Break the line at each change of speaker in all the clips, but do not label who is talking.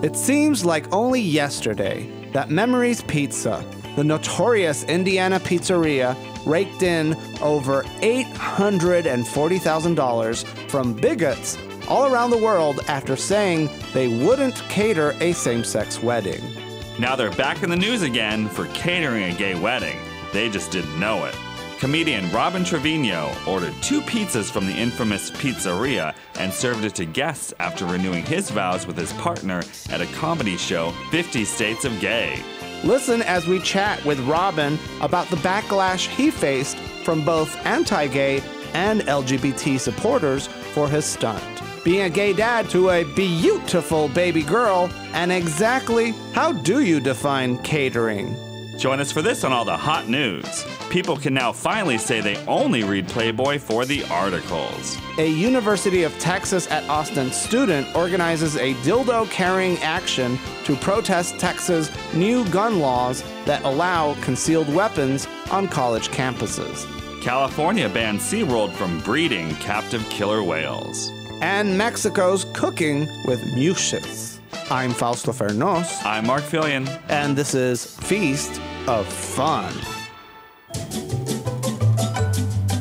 It seems like only yesterday that Memories Pizza, the notorious Indiana pizzeria, raked in over $840,000 from bigots all around the world after saying they wouldn't cater a same-sex wedding.
Now they're back in the news again for catering a gay wedding. They just didn't know it. Comedian Robin Treviño ordered 2 pizzas from the infamous pizzeria and served it to guests after renewing his vows with his partner at a comedy show, 50 States of Gay.
Listen as we chat with Robin about the backlash he faced from both anti-gay and LGBT supporters for his stunt, being a gay dad to a beautiful baby girl, and exactly how do you define catering?
Join us for this on all the hot news. People can now finally say they only read Playboy for the articles.
A University of Texas at Austin student organizes a dildo-carrying action to protest Texas' new gun laws that allow concealed weapons on college campuses.
California bans SeaWorld from breeding captive killer whales.
And Mexico's cooking with muses. I'm Fausto Fernos.
I'm Mark Fillion.
And this is Feast of Fun.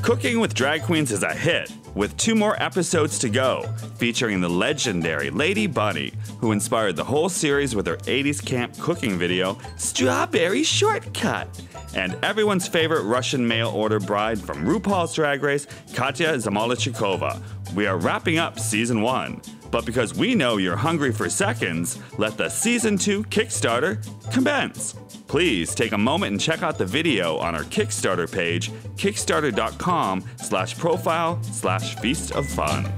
Cooking with Drag Queens is a hit, with 2 more episodes to go, featuring the legendary Lady Bunny, who inspired the whole series with her 80s camp cooking video, Strawberry Shortcut, and everyone's favorite Russian mail-order bride from RuPaul's Drag Race, Katya Zamolodchikova. We are wrapping up Season 1, but because we know you're hungry for seconds, let the Season 2 Kickstarter commence. Please take a moment and check out the video on our Kickstarter page, kickstarter.com/profile/feast of fun.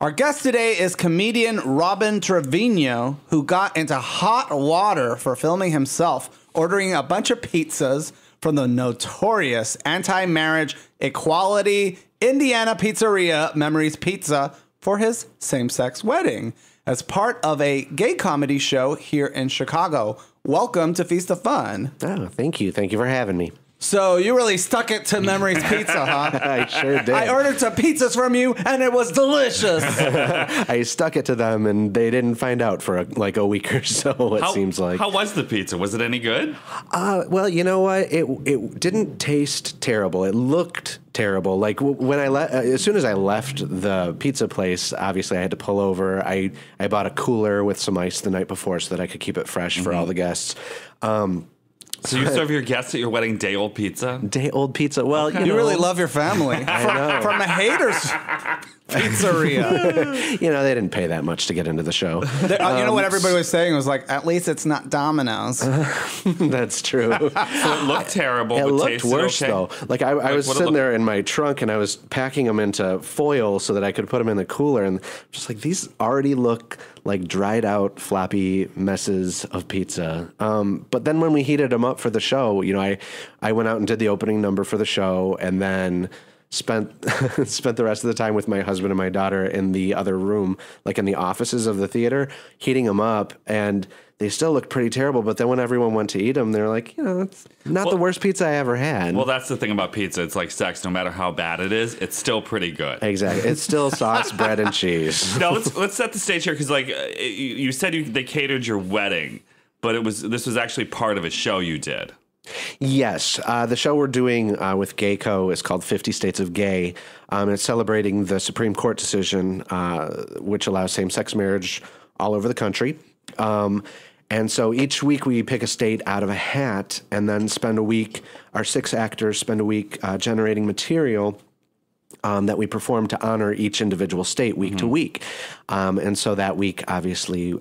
Our guest today is comedian Robin Treviño, who got into hot water for filming himself ordering a bunch of pizzas from the notorious anti-marriage equality Indiana pizzeria Memories Pizza for his same-sex wedding as part of a gay comedy show here in Chicago. Welcome to Feast of Fun.
Oh, thank you. Thank you for having me.
So you really stuck it to Memories Pizza, huh?
I sure did.
I ordered some pizzas from you, and it was delicious.
I stuck it to them, and they didn't find out for like a week or so, it seems like.
How was the pizza? Was it any good?
Well, you know what? It didn't taste terrible. It looked terrible. Like when as soon as I left the pizza place, obviously I had to pull over. I bought a cooler with some ice the night before so that I could keep it fresh for all the guests.
So you serve your guests at your wedding day-old pizza?
Day-old pizza. Well,
Okay.
You really love your family. From the haters pizzeria.
You know, they didn't pay that much to get into the show.
You know what everybody was saying was like, at least it's not Domino's.
That's true.
So it looked terrible,
It
but
looked
tasted
worse,
okay?
though. Like, I was sitting there in my trunk, and I was packing them into foil so that I could put them in the cooler, and just like, these already look like dried out, floppy messes of pizza. But then when we heated them up for the show, you know, I went out and did the opening number for the show, and then spent the rest of the time with my husband and my daughter in the other room, like in the offices of the theater, heating them up, and they still looked pretty terrible. But then when everyone went to eat them, they're like, you know, it's not the worst pizza I ever had.
Well, that's the thing about pizza. It's like sex. No matter how bad it is, it's still pretty good.
Exactly. It's still sauce, bread, and cheese.
Now, let's set the stage here, because like you said they catered your wedding, but this was actually part of a show you did.
Yes. The show we're doing with Gayco is called 50 States of Gay. And it's celebrating the Supreme Court decision, which allows same-sex marriage all over the country. And so each week we pick a state out of a hat and then spend a week, our 6 actors spend a week generating material that we perform to honor each individual state week to week. And so that week, obviously,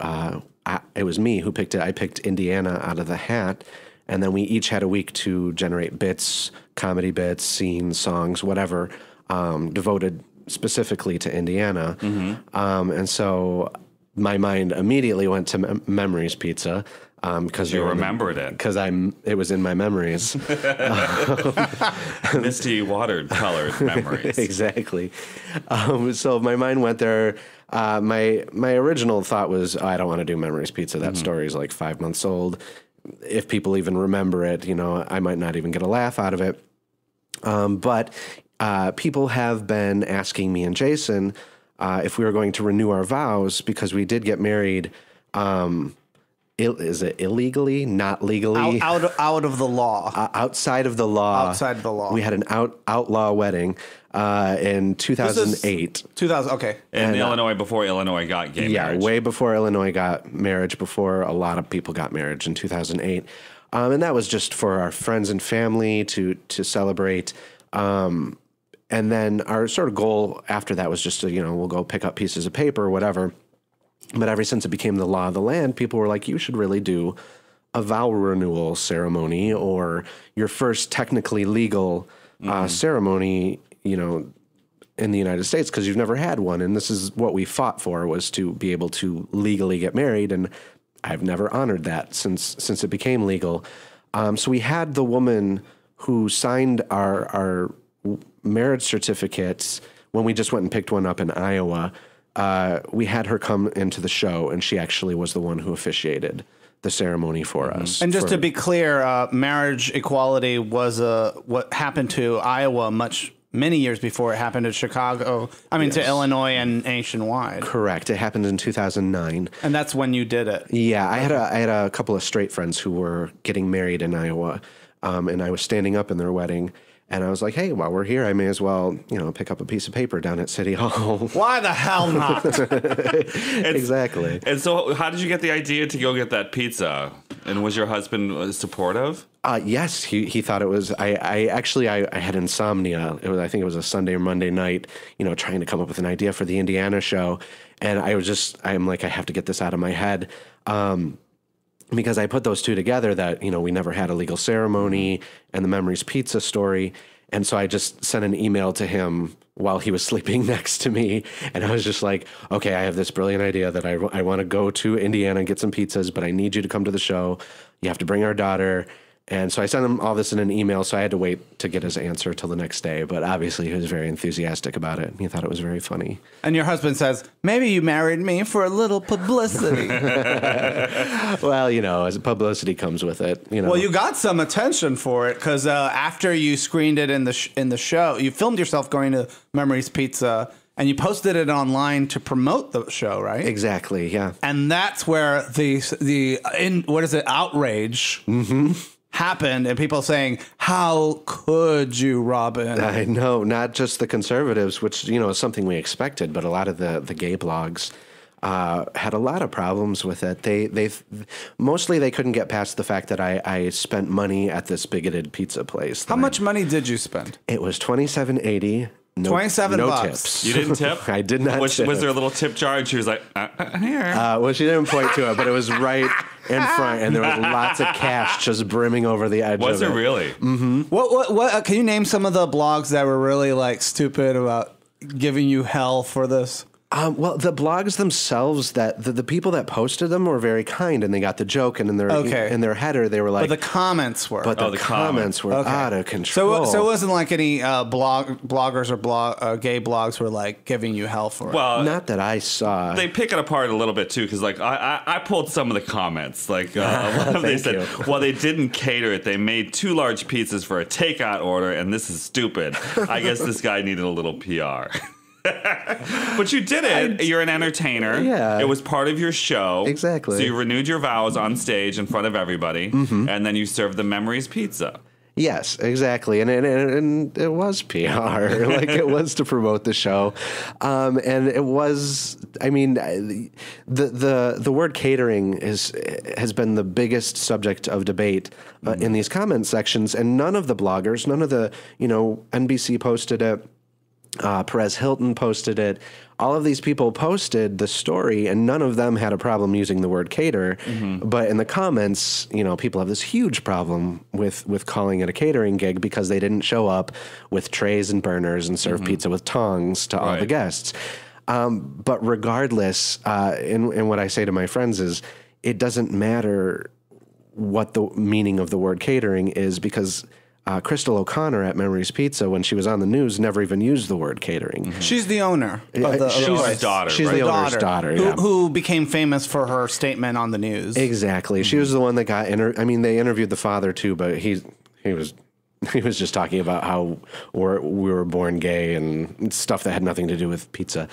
it was me who picked it. I picked Indiana out of the hat. And then we each had a week to generate bits, comedy bits, scenes, songs, whatever, devoted specifically to Indiana. And so my mind immediately went to Memories Pizza. Because
you remembered it.
Because it was in my memories.
Misty watered colored memories.
Exactly. So my mind went there. My original thought was, I don't want to do Memories Pizza. That story is like 5 months old. If people even remember it, you know, I might not even get a laugh out of it. But people have been asking me and Jason if we were going to renew our vows, because we did get married. Is it illegally? Not legally?
Out of the law.
Outside of the law.
Outside of the law.
We had an outlaw wedding in 2008.
2000. Okay.
In Illinois, before Illinois got gay marriage.
Yeah, way before Illinois got marriage, before a lot of people got marriage in 2008. And that was just for our friends and family to celebrate. And then our sort of goal after that was just to, we'll go pick up pieces of paper or whatever. But ever since it became the law of the land, people were like, you should really do a vow renewal ceremony or your first technically legal ceremony, in the United States, because you've never had one. And this is what we fought for, was to be able to legally get married. And I've never honored that since it became legal. So we had the woman who signed our marriage certificates when we just went and picked one up in Iowa. We had her come into the show, and she actually was the one who officiated the ceremony for us.
And just to be clear, marriage equality was what happened to Iowa many years before it happened to Chicago. To Illinois and nationwide.
Correct. It happened in 2009.
And that's when you did it.
Yeah, I had a couple of straight friends who were getting married in Iowa, and I was standing up in their wedding. And I was like, hey, while we're here, I may as well, pick up a piece of paper down at City Hall.
Why the hell not?
Exactly.
And so how did you get the idea to go get that pizza? And was your husband supportive?
Yes, he thought it was. I had insomnia. I think it was a Sunday or Monday night, trying to come up with an idea for the Indiana show. And I'm like, I have to get this out of my head. Because I put those two together that, we never had a legal ceremony and the Memories Pizza story. And so I just sent an email to him while he was sleeping next to me. And I was just like, okay, I have this brilliant idea that I want to go to Indiana and get some pizzas, but I need you to come to the show. You have to bring our daughter. And so I sent him all this in an email, so I had to wait to get his answer till the next day. But obviously he was very enthusiastic about it. He thought it was very funny.
And your husband says, maybe you married me for a little publicity.
Well, as publicity comes with it.
Well, you got some attention for it because after you screened it in the show, you filmed yourself going to Memories Pizza, and you posted it online to promote the show, right?
Exactly, yeah.
And that's where outrage happened, and people saying, how could you, Robin?
I know, not just the conservatives, which, is something we expected, but a lot of the gay blogs had a lot of problems with it. They mostly they couldn't get past the fact that I spent money at this bigoted pizza place.
How much money did you spend?
It was $27.80. No,
$27
no
bucks.
tips.
You didn't tip?
I did not tip.
Was there a little tip jar? And she was like, here.
Well, she didn't point to it, but it was right in front, and there was lots of cash just brimming over the edge of it.
Was it really?
Mm-hmm.
What? Can you name some of the blogs that were really stupid about giving you hell for this?
Well, the blogs themselves, the people that posted them were very kind, and they got the joke, and in their header they were like,
but the comments were,
the comments were out of control.
So it wasn't like any bloggers or gay blogs were giving you hell for it.
Well,
not that I saw.
They pick it apart a little bit too, because I pulled some of the comments. They said, well, they didn't cater it. They made 2 large pizzas for a takeout order, and this is stupid. I guess this guy needed a little PR. But you did it. You're an entertainer.
Yeah.
It was part of your show.
Exactly.
So you renewed your vows on stage in front of everybody, and then you served the Memories Pizza.
Yes, exactly, and it was PR, it was to promote the show, and it was. I mean, the word catering has been the biggest subject of debate in these comment sections, and none of the bloggers, none of the NBC posted it. Perez Hilton posted it. All of these people posted the story, and none of them had a problem using the word cater. But in the comments, people have this huge problem with calling it a catering gig because they didn't show up with trays and burners and serve pizza with tongs to all the guests. But regardless, and what I say to my friends is, it doesn't matter what the meaning of the word catering is, because Crystal O'Connor at Memories Pizza, when she was on the news, never even used the word catering.
She's the owner of the
She's daughter.
She's the owner's daughter,
who became famous for her statement on the news.
Exactly. She was the one that got. They interviewed the father too, but he was He was just talking about how we were born gay and stuff that had nothing to do with pizza.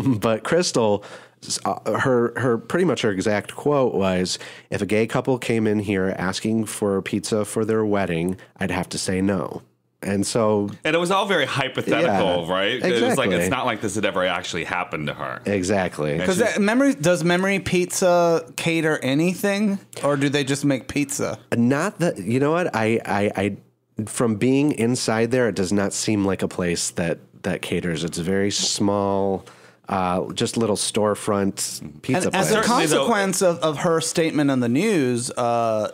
But Crystal, her pretty much her exact quote was, if a gay couple came in here asking for pizza for their wedding, I'd have to say no. And
it was all very hypothetical, right?
Exactly.
It was like, it's not like this had ever actually happened to her.
Exactly.
Because does Memory Pizza cater anything, or do they just make pizza?
Not that, you know what? I from being inside there, it does not seem like a place that caters. It's a very small, just little storefront pizza place.
As a consequence of her statement on the news,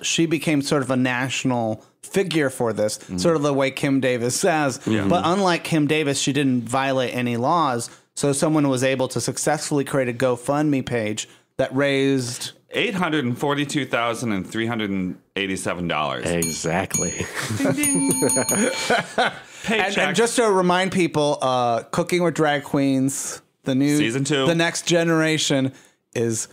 she became sort of a national figure for this, sort of the way Kim Davis says. Yeah. But unlike Kim Davis, she didn't violate any laws. So someone was able to successfully create a GoFundMe page that raised
$842,387.
Exactly.
Ding, ding.
And just to remind people, Cooking with Drag Queens, the new
Season 2,
the next generation is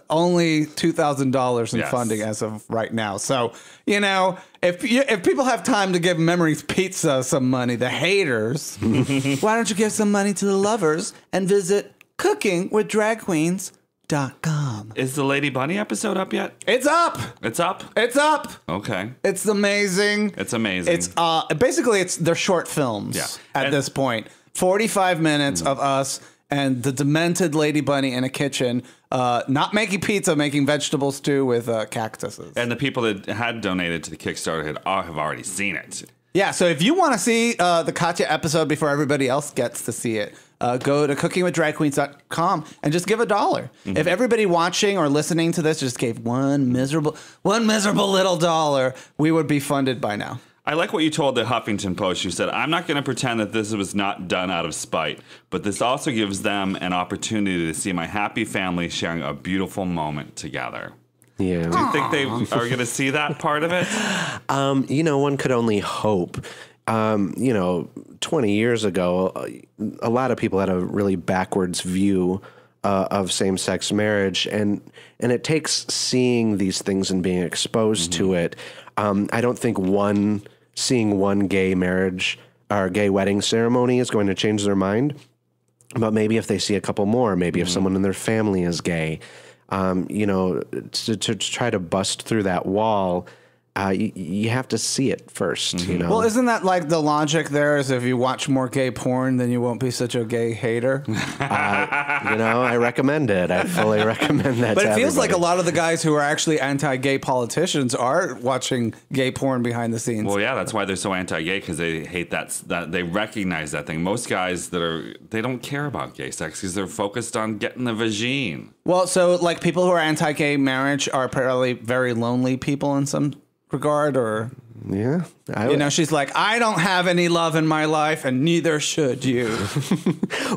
only $2,000 in funding as of right now. So, you know, if people have time to give Memories Pizza some money, the haters, why don't you give some money to the lovers and visit cookingwithdragqueens.com.
Is the Lady Bunny episode up yet?
It's up.
It's up?
It's up.
Okay.
It's amazing.
It's amazing.
It's basically they're short films at this point. 45 minutes of us and the demented Lady Bunny in a kitchen, not making pizza, making vegetable stew with cactuses.
And the people that had donated to the Kickstarter have already seen it.
Yeah, so if you want to see the Katya episode before everybody else gets to see it, go to cookingwithdragqueens.com and just give $1. Mm-hmm. If everybody watching or listening to this just gave one miserable little dollar, we would be funded by now.
I like what you told the Huffington Post. You said, I'm not going to pretend that this was not done out of spite, but this also gives them an opportunity to see my happy family sharing a beautiful moment together.
Yeah.
Do you think they are going to see that part of it?
You know, one could only hope. 20 years ago, a lot of people had a really backwards view of same-sex marriage, and it takes seeing these things and being exposed to it. I don't think seeing one gay marriage or gay wedding ceremony is going to change their mind, but maybe if they see a couple more, maybe if someone in their family is gay, to try to bust through that wall, you have to see it first, you know?
Well, isn't that like the logic there is if you watch more gay porn, then you won't be such a gay hater?
I recommend it. I fully recommend that.
But it feels like a lot of the guys who are actually anti-gay politicians are watching gay porn behind the scenes.
Well, yeah, that's why they're so anti-gay, because they hate that they recognize that thing. Most guys they don't care about gay sex because they're focused on getting the vagine.
Well, so like people who are anti-gay marriage are probably very lonely people in some regard, or she's like, I don't have any love in my life, and neither should you.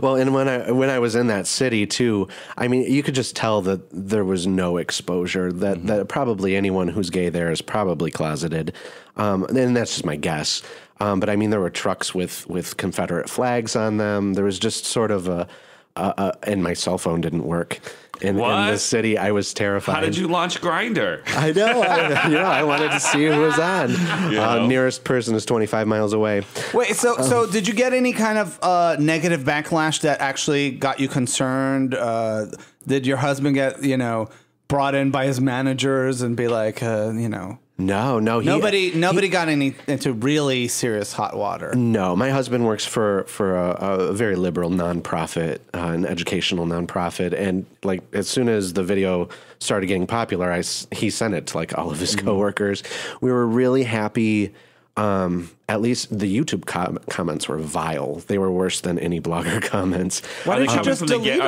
Well, and when I was in that city too, I mean, you could just tell that there was no exposure. That probably anyone who's gay there is probably closeted, and that's just my guess. But I mean, there were trucks with Confederate flags on them. There was just sort of and my cell phone didn't work. In the city, I was terrified.
How did you launch Grindr?
I know. I wanted to see who was on. Nearest person is 25 miles away.
Wait, so did you get any kind of negative backlash that actually got you concerned? Did your husband get, brought in by his managers and be like,
No.
Nobody got into really serious hot water.
No, my husband works for a very liberal nonprofit, an educational nonprofit, and like as soon as the video started getting popular, he sent it to like all of his coworkers. We were really happy. At least the YouTube comments were vile. They were worse than any blogger comments.
Are they coming from the gays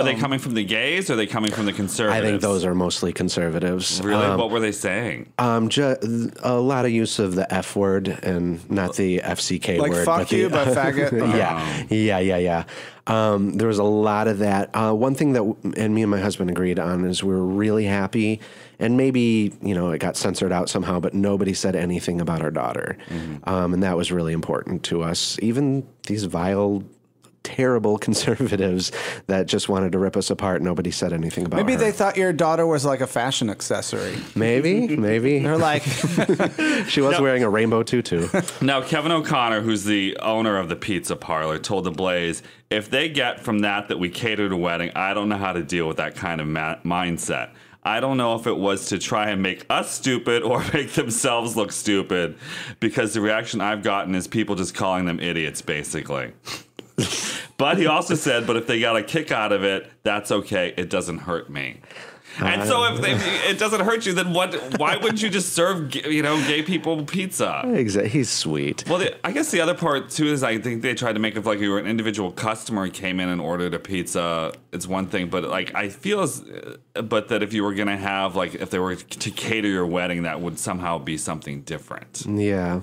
or are they coming from the conservatives?
I think those are mostly conservatives.
Really? What were they saying?
A lot of use of the F word and not the FCK
like
word.
Like fuck you, but faggot?
Yeah. There was a lot of that. One thing that me and my husband agreed on is we were really happy, and maybe, it got censored out somehow, but nobody said anything about our daughter. And that was really important to us. Even these vile, terrible conservatives that just wanted to rip us apart. Nobody said anything about
Maybe
her.
they thought your daughter was like a fashion accessory.
Maybe.
They're like,
She was wearing a rainbow tutu.
Now, Kevin O'Connor, who's the owner of the pizza parlor, told The Blaze, if they get from that we catered a wedding, I don't know how to deal with that kind of mindset. I don't know if it was to try and make us stupid or make themselves look stupid, because the reaction I've gotten is people just calling them idiots, basically. But he also said, but if they got a kick out of it, that's okay. It doesn't hurt me. And so if it doesn't hurt you, then why wouldn't you just serve, gay people pizza?
Exactly. He's sweet.
Well, I guess the other part, too, is I think they tried to make it like you were an individual customer who came in and ordered a pizza. It's one thing, but like I feel but that if you were going to have, like, if they were to cater your wedding, that would somehow be something different.
Yeah.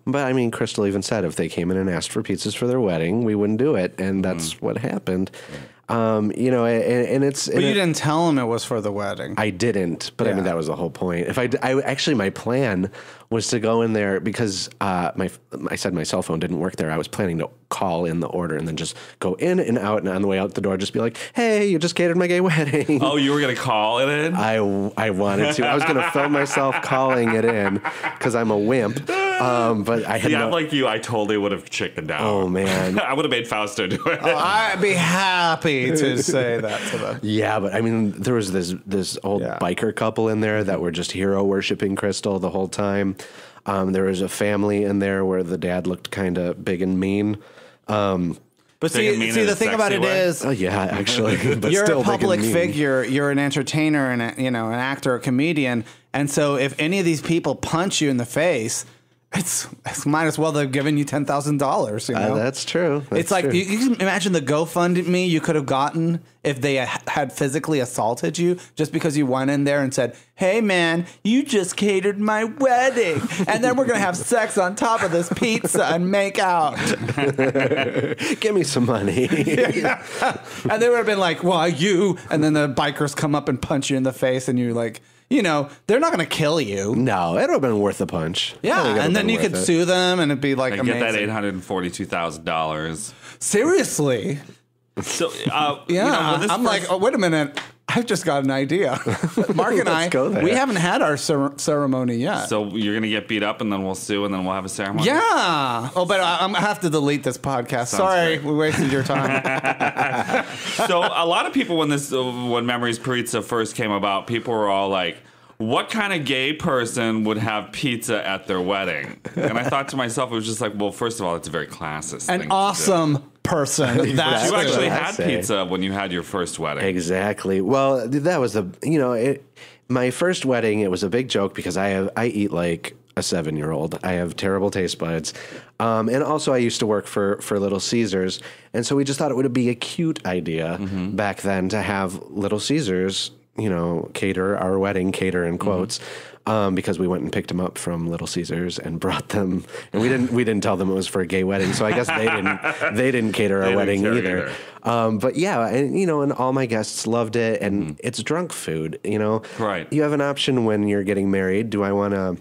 But I mean, Crystal even said if they came in and asked for pizzas for their wedding, we wouldn't do it. And that's what happened. And it's.
But you didn't tell him it was for the wedding.
I didn't, but I mean that was the whole point. If I actually, my plan was to go in there because I said my cell phone didn't work there. I was planning to call in the order and then just go in and out, and on the way out the door, just be like, "Hey, you just catered my gay wedding."
Oh, you were gonna call it in?
I wanted to. I was gonna film myself calling it in because I'm a wimp. But I had
I'm like you. I totally would have chickened out.
Oh man,
I would have made Fausto do it.
Oh, I'd be happy to say that to them.
Yeah, but I mean, there was this old biker couple in there that were just hero worshiping Crystal the whole time. There was a family in there where the dad looked kind of big and mean.
But see, the thing about it is,
yeah, actually, but
you're
still
a public
big and mean.
figure, you're an entertainer, and an actor, a comedian, and so if any of these people punch you in the face, it's might as well they've given you $10,000.
That's true.
It's like you can imagine the GoFundMe you could have gotten if they had physically assaulted you just because you went in there and said, "Hey man, you just catered my wedding, and then we're gonna have sex on top of this pizza and make out."
Give me some money.
Yeah. And they would have been like, "Why you?" And then the bikers come up and punch you in the face, and you're like, they're not going to kill you.
No, it would have been worth the punch.
Yeah, and then you could sue them, and it'd be like amazing.
Get that $842,000.
Seriously.
So,
I'm like, oh, wait a minute. I've just got an idea. Mark and I, we haven't had our ceremony yet.
So you're going to get beat up, and then we'll sue, and then we'll have a ceremony?
Yeah. Oh, but I have to delete this podcast. Sorry, we wasted your time.
So a lot of people, when Memories Pizza first came about, people were all like, what kind of gay person would have pizza at their wedding? And I thought to myself, it was just like, well, first of all, it's a very classist thing.
An awesome person.
You actually had pizza when you had your first wedding.
Exactly. Well, that was my first wedding. It was a big joke because I eat like a 7-year-old. I have terrible taste buds. And also I used to work for Little Caesars. And so we just thought it would be a cute idea back then to have Little Caesars, cater our wedding, cater in quotes. Because we went and picked them up from Little Caesars and brought them, and we didn't tell them it was for a gay wedding, so I guess they didn't cater our wedding either. But yeah, and all my guests loved it, and it's drunk food.
Right?
You have an option when you're getting married. Do I want to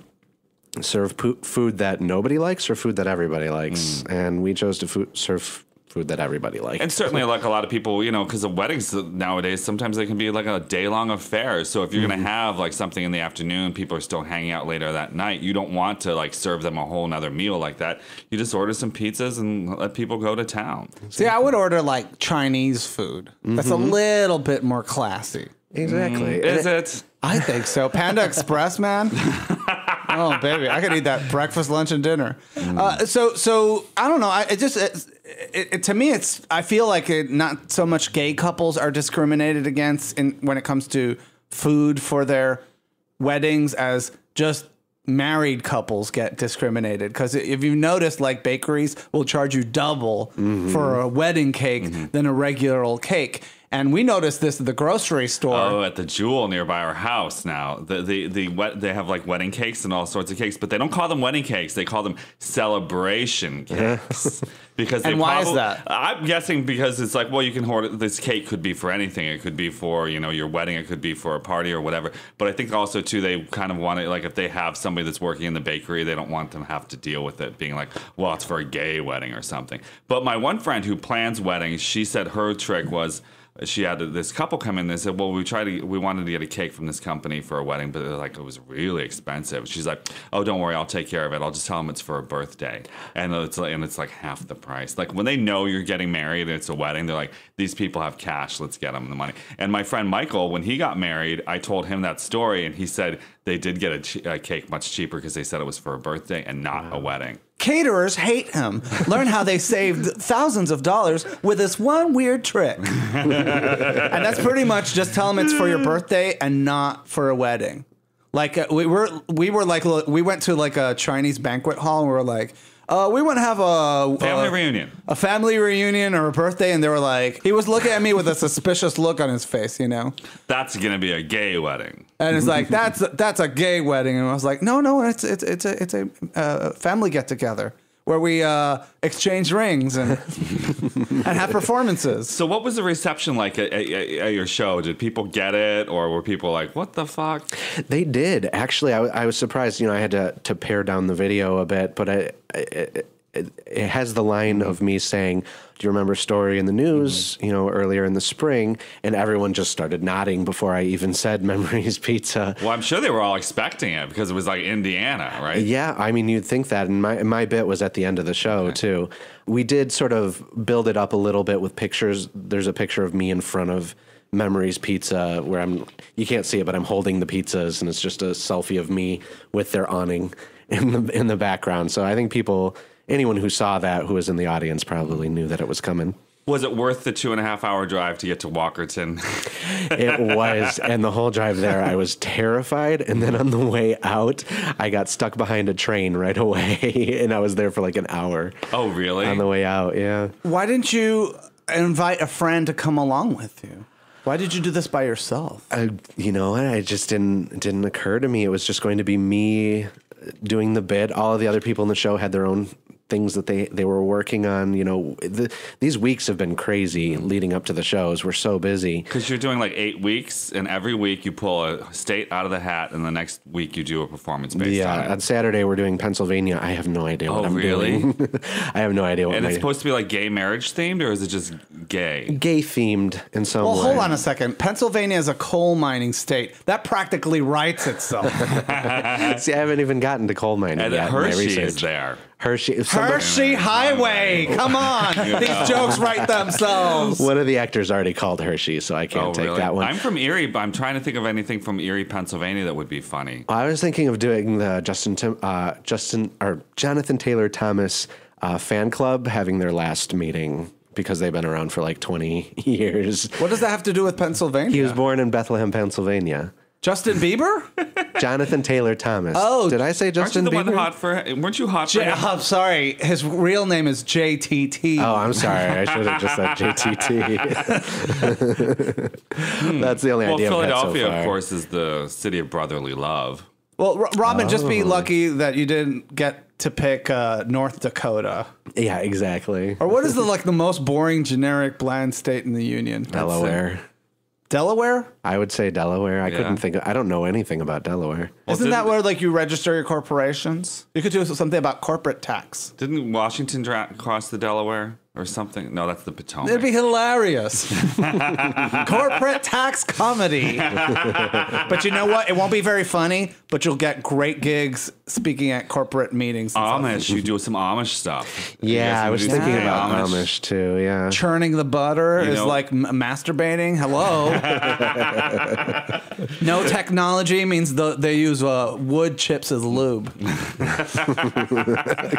serve food that nobody likes or food that everybody likes? And we chose to serve food that everybody likes.
And certainly, like a lot of people, because the weddings nowadays, sometimes they can be like a day-long affair. So if you're going to have like something in the afternoon, people are still hanging out later that night. You don't want to like serve them a whole nother meal like that. You just order some pizzas and let people go to town.
See, I would order like Chinese food. That's a little bit more classy.
Exactly.
Is it?
I think so. Panda Express, man. Oh, baby. I could eat that breakfast, lunch, and dinner. So I don't know. To me, I feel like not so much gay couples are discriminated against when it comes to food for their weddings as just married couples get discriminated. Because if you notice, like bakeries will charge you double for a wedding cake than a regular old cake. And we noticed this at the grocery store.
Oh, at the Jewel nearby our house now. They have like wedding cakes and all sorts of cakes, but they don't call them wedding cakes. They call them celebration cakes. Because
and why is that?
I'm guessing because it's like, well, you can hoard it. This cake could be for anything. It could be for, your wedding. It could be for a party or whatever. But I think also, too, they kind of want it, like if they have somebody that's working in the bakery, they don't want them to have to deal with it being like, well, it's for a gay wedding or something. But my one friend who plans weddings, she said her trick was, she had this couple come in. They said, "Well, we wanted to get a cake from this company for a wedding, but like it was really expensive." She's like, "Oh, don't worry, I'll take care of it. I'll just tell them it's for a birthday, and it's like half the price." Like when they know you're getting married and it's a wedding, they're like, "These people have cash. Let's get them the money." And my friend Michael, when he got married, I told him that story, and he said they did get a cake much cheaper because they said it was for a birthday and not a wedding.
Caterers hate him. Learn how they saved thousands of dollars with this one weird trick. And that's pretty much just tell them it's for your birthday and not for a wedding. Like we went to like a Chinese banquet hall and we were like, we want to have a family reunion or a birthday, and they were like, he was looking at me with a suspicious look on his face,
That's gonna be a gay wedding,
and it's like that's a gay wedding, and I was like, no, it's a family get together where we exchange rings and and have performances.
So what was the reception like at your show? Did people get it, or were people like, what the fuck?
They did. Actually, I was surprised. I had to pare down the video a bit, but it has the line of me saying, "Do you remember a story in the news, earlier in the spring?" And everyone just started nodding before I even said Memories Pizza.
Well, I'm sure they were all expecting it because it was like Indiana, right?
Yeah, I mean, you'd think that. And my bit was at the end of the show, too. We did sort of build it up a little bit with pictures. There's a picture of me in front of Memories Pizza where you can't see it, but I'm holding the pizzas, and it's just a selfie of me with their awning in the background. So I think anyone who saw that, who was in the audience, probably knew that it was coming.
Was it worth the 2.5-hour drive to get to Walkerton?
It was. And the whole drive there, I was terrified. And then on the way out, I got stuck behind a train right away. And I was there for like an hour.
Oh, really?
On the way out, yeah.
Why didn't you invite a friend to come along with you? Why did you do this by yourself?
It just didn't occur to me. It was just going to be me doing the bit. All of the other people in the show had their own things that they were working on. These weeks have been crazy leading up to the shows. We're so busy.
Because you're doing like 8 weeks, and every week you pull a state out of the hat, and the next week you do a performance based on it.
Yeah, on Saturday we're doing Pennsylvania. I have no idea what I'm doing. I have no idea what
And it's supposed to be like gay marriage themed, or is it just gay?
Gay themed in some way.
Well, hold on a second. Pennsylvania is a coal mining state. That practically writes itself.
See, I haven't even gotten to coal mining
And
yet.
Hershey is there.
Hershey Highway. Come on. These jokes write themselves.
One of the actors alreay called Hershey, so I can't take that one.
I'm from Erie, but I'm trying to think of anything from Erie, Pennsylvania that would be funny.
I was thinking of doing the Jonathan Taylor Thomas fan club having their last meeting because they've been around for like 20 years.
What does that have to do with Pennsylvania?
He was born in Bethlehem, Pennsylvania.
Justin Bieber?
Jonathan Taylor Thomas.
Oh,
did I say Justin Bieber?
Weren't you hot for him?
I'm sorry. His real name is JTT.
Oh, I'm sorry. I should have just said JTT. That's the only idea.
Well, Philadelphia, of course, is the city of brotherly love.
Well, Robin, just be lucky that you didn't get to pick North Dakota.
Yeah, exactly.
Or what is the most boring, generic, bland state in the union?
Delaware.
Delaware?
I would say Delaware. I couldn't think I don't know anything about Delaware.
Isn't that where you register your corporations? You could do something about corporate tax.
Didn't Washington cross the Delaware or something? No, that's the Potomac.
It'd be hilarious. Corporate tax comedy. But you know what? It won't be very funny, but you'll get great gigs speaking at corporate meetings.
Amish. You do some Amish stuff.
Yeah, I was thinking about Amish too, yeah.
Churning the butter is like masturbating. Hello. No technology means they use wood chips as lube.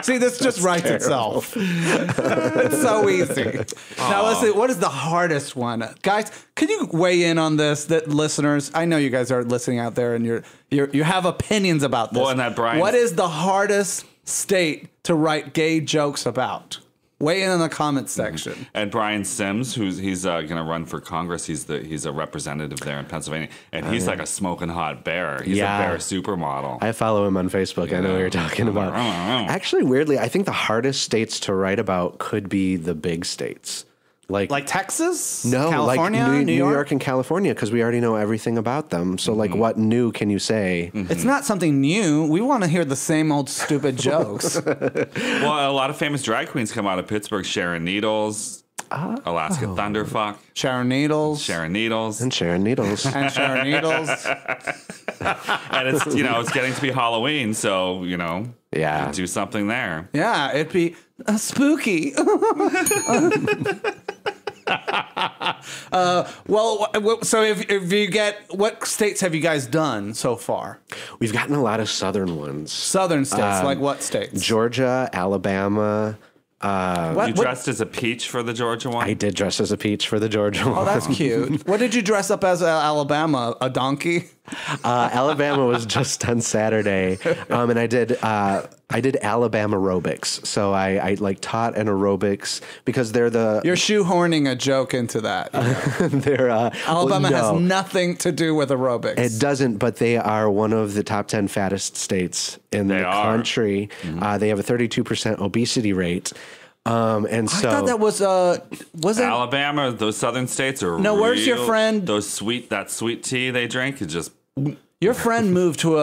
See, this just writes itself. It's so easy. Now, let's see. What is the hardest one? Guys, can you weigh in on this? That listeners, I know you guys are listening out there and you have opinions about this.
Well, and that Brian.
What is the hardest state to write gay jokes about? Weigh in the comments section.
And Brian Sims, he's going to run for Congress. He's a representative there in Pennsylvania, and he's like a smoking hot bear. He's a bear supermodel.
I follow him on Facebook. I know what you're talking about. Actually, weirdly, I think the hardest states to write about could be the big states. Like
Texas?
No,
California?
like
New York?
and California, because we already know everything about them. So, like, what new can you say?
It's not something new. We want to hear the same old stupid jokes.
Well, a lot of famous drag queens come out of Pittsburgh. Sharon Needles, Alaska Thunderfuck.
Sharon Needles.
And Sharon Needles.
And Sharon Needles.
And it's, it's getting to be Halloween, so,
Yeah.
do something there.
Yeah, it'd be spooky. So if you get, what states have you guys done so far?
We've gotten a lot of southern ones.
Southern states, like what states?
Georgia, Alabama.
You dressed as a peach for the Georgia one?
I did dress as a peach for the Georgia one.
Oh, that's cute. What did you dress up as Alabama? A donkey?
Alabama was just on Saturday, and I did Alabama aerobics. So I like taught an aerobics because they're the
You're shoehorning a joke into that.
they're
Alabama has nothing to do with aerobics.
It doesn't, but they are one of the top 10 fattest states in the country. They have a 32% obesity rate. And so
I thought that was it
Alabama, those southern states are
where's your friend?
That sweet tea they drink is just.
Your friend moved to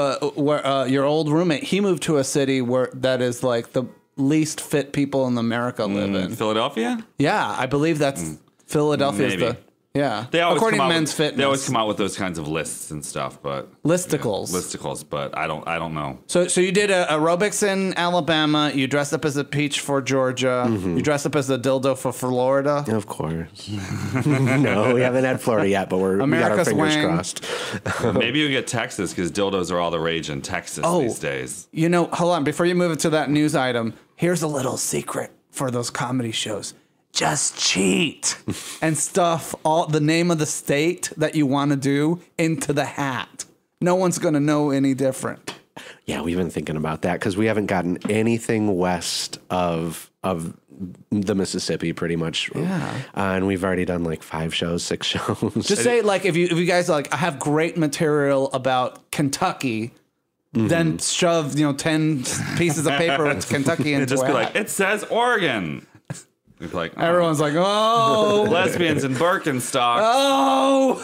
your old roommate. He moved to a city that is like the least fit people in America live in.
Philadelphia?
Yeah, I believe that's Philadelphia's
Maybe.
They always according to Men's Fitness.
They always come out with those kinds of lists and stuff, but
listicles,
but I don't know.
So you did aerobics in Alabama. You dressed up as a peach for Georgia. You dressed up as a dildo for Florida.
Of course. No, we haven't had Florida yet, but we got our fingers crossed.
Maybe you get Texas because dildos are all the rage in Texas these days.
Hold on. Before you move it to that news item, here's a little secret for those comedy shows. Just cheat and stuff the name of the state that you want to do into the hat. No one's going to know any different.
Yeah, we've been thinking about that because we haven't gotten anything west of the Mississippi pretty much.
Yeah.
And we've already done like 5 shows, 6 shows.
Just say like if you guys like I have great material about Kentucky. Then shove 10 pieces of paper with Kentucky into
just
a
be
hat.
like, it says Oregon. Like,
Everyone's like, oh.
Lesbians in Birkenstock.
Oh.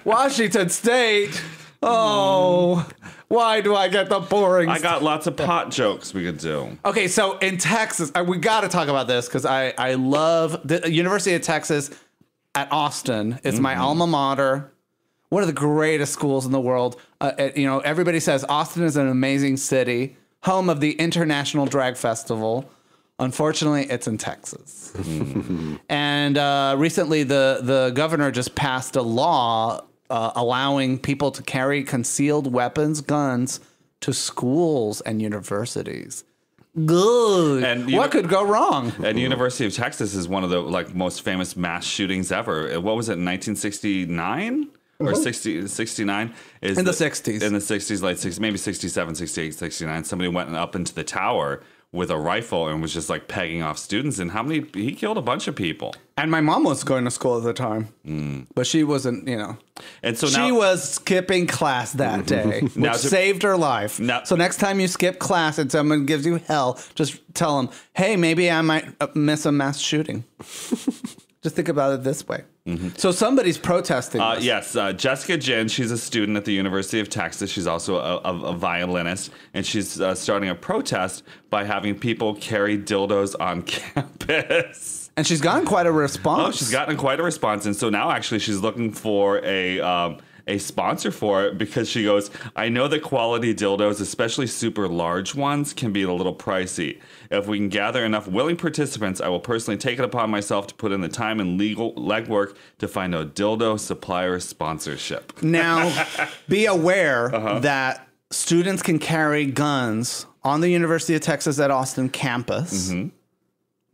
Washington State. Oh. Why do I get the boring
I got lots of pot jokes we could do.
Okay, so in Texas, we got to talk about this because I love the University of Texas at Austin. It's my alma mater. One of the greatest schools in the world. Everybody says Austin is an amazing city, home of the International Drag Festival. Unfortunately, it's in Texas. And recently, the governor just passed a law allowing people to carry concealed weapons, guns, to schools and universities. Good. And what could go wrong?
And University of Texas is one of the most famous mass shootings ever. What was it, 1969? Or 69 is
in the 60s.
In the 60s, late 60s, maybe 67, 68, 69. Somebody went up into the tower with a rifle and was just pegging off students. And he killed a bunch of people.
And my mom was going to school at the time, but she wasn't,
And so
she was skipping class that day, which saved her life. So next time you skip class and someone gives you hell, just tell them, hey, maybe I might miss a mass shooting. Just think about it this way. So somebody's protesting.
Yes, Jessica Jin, she's a student at the University of Texas. She's also a violinist, and she's starting a protest by having people carry dildos on campus.
And she's gotten quite a response.
Oh, she's gotten quite a response. And so now actually she's looking for a sponsor for it because she goes, I know that quality dildos, especially super large ones, can be a little pricey. If we can gather enough willing participants, I will personally take it upon myself to put in the time and legal legwork to find a dildo supplier sponsorship.
Now, be aware that students can carry guns on the University of Texas at Austin campus.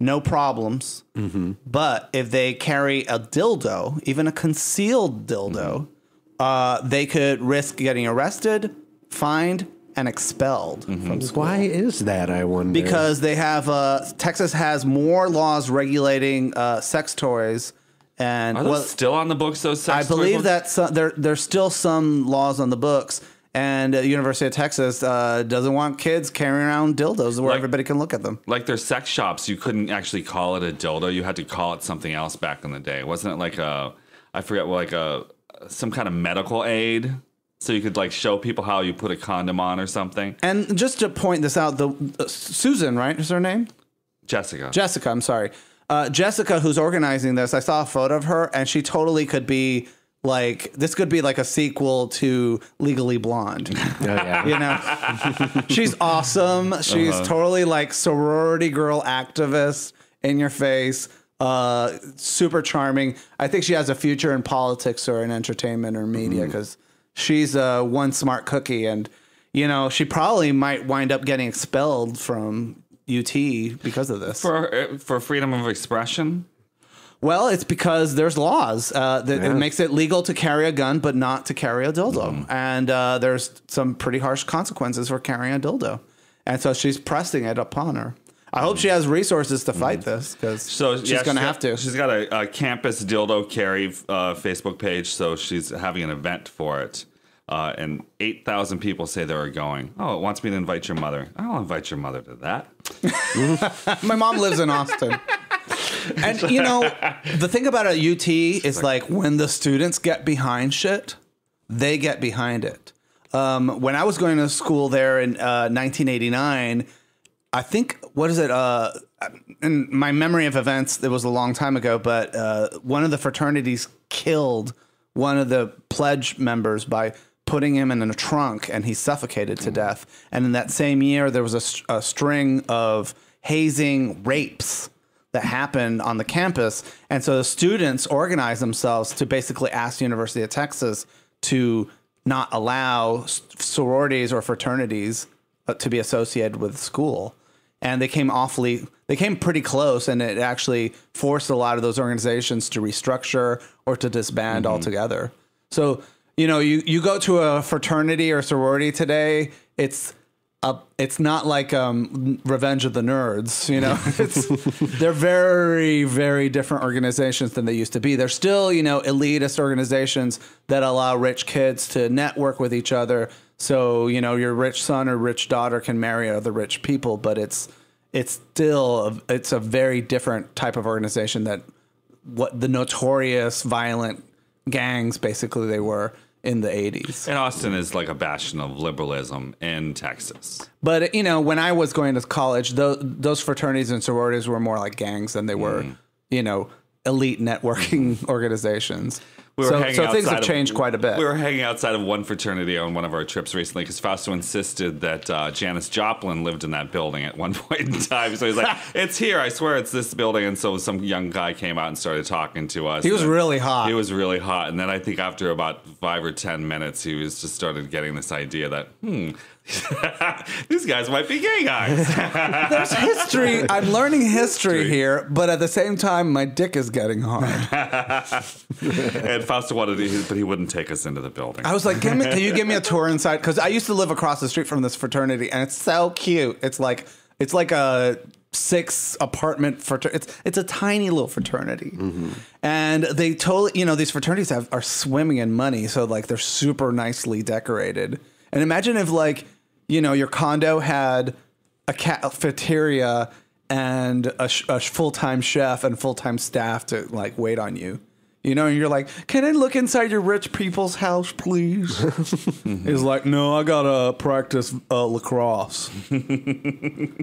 No problems. But if they carry a dildo, even a concealed dildo, they could risk getting arrested, fined, and expelled from school.
Why is that, I wonder?
Because they have Texas has more laws regulating sex toys. And
Are those still on the books, those sex toys?
I believe that there's still some laws on the books. And University of Texas doesn't want kids carrying around dildos where everybody can look at them.
Like their sex shops, you couldn't actually call it a dildo. You had to call it something else back in the day. Wasn't it like I forget, like some kind of medical aid? So you could like show people how you put a condom on or something. And
just to point this out, Susan, right, is her name?
Jessica,
I'm sorry. Jessica, who's organizing this, I saw a photo of her, and she totally could be like, this could be like a sequel to Legally Blonde.
Oh, yeah.
You know, she's awesome. She's totally like sorority girl activist in your face. Super charming. I think she has a future in politics or in entertainment or media because she's one smart cookie, and you know, she probably might wind up getting expelled from UT because of this.
For freedom of expression?
Well, it's because there's laws that it makes it legal to carry a gun, but not to carry a dildo. And there's some pretty harsh consequences for carrying a dildo. And so she's pressing it upon her. I hope she has resources to fight this because she's going to have to.
She's got a campus dildo carry Facebook page, so she's having an event for it. And 8,000 people say they are going. Oh, it wants me to invite your mother. I'll invite your mother to that.
My mom lives in Austin. And, you know, the thing about a UT is like when the students get behind shit, they get behind it. When I was going to school there in 1989, I think, what is it? In my memory of events, it was a long time ago, but one of the fraternities killed one of the pledge members by putting him in a trunk, and he suffocated to death. And in that same year, there was a string of hazing rapes that happened on the campus. And so the students organized themselves to basically ask the University of Texas to not allow sororities or fraternities to be associated with school. And they came pretty close, and it actually forced a lot of those organizations to restructure or to disband altogether. So, you know, you go to a fraternity or sorority today, it's not like Revenge of the Nerds, you know. They're very, very different organizations than they used to be. They're still, you know, elitist organizations that allow rich kids to network with each other. So, you know, your rich son or rich daughter can marry other rich people, but it's a very different type of organization that what the notorious violent gangs basically they were in the 80s.
And Austin is like a bastion of liberalism in Texas.
But, you know, when I was going to college, those fraternities and sororities were more like gangs than they were, you know, elite networking organizations. So things have changed quite a bit.
We were hanging outside of one fraternity on one of our trips recently because Fausto insisted that Janis Joplin lived in that building at one point in time. So he's like, it's here. I swear it's this building. And so some young guy came out and started talking to us.
He was really hot.
He was really hot. And then I think after about 5 or 10 minutes, he was just started getting this idea that, these guys might be gay guys.
There's history. I'm learning history here, but at the same time, my dick is getting hard.
And Fausto wanted to, but he wouldn't take us into the building.
I was like, can you give me a tour inside? Because I used to live across the street from this fraternity, and it's so cute. It's like a 6 apartment fraternity. It's a tiny little fraternity, and they totally, you know, these fraternities are swimming in money, so like they're super nicely decorated. And imagine if, like, you know, your condo had a cafeteria and a full-time chef and full-time staff to, like, wait on you. You know, and you're like, can I look inside your rich people's house, please? He's like, no, I got to practice lacrosse.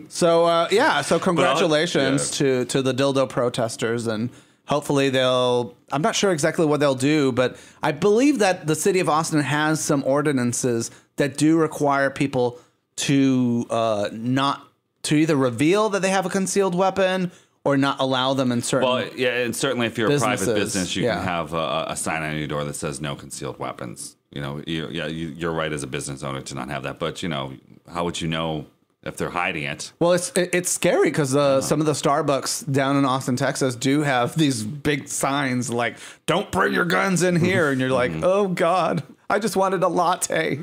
So congratulations to the dildo protesters, and hopefully I'm not sure exactly what they'll do, but I believe that the city of Austin has some ordinances that do require people to not to either reveal that they have a concealed weapon or not allow them in certain.
Well, yeah, and certainly if you're
businesses,
a private business, you can have a sign on your door that says no concealed weapons. You know, you're right as a business owner to not have that, but you know, how would you know if they're hiding it?
Well, it's scary because some of the Starbucks down in Austin, Texas, do have these big signs like "Don't bring your guns in here," and you're like, "Oh God, I just wanted a latte."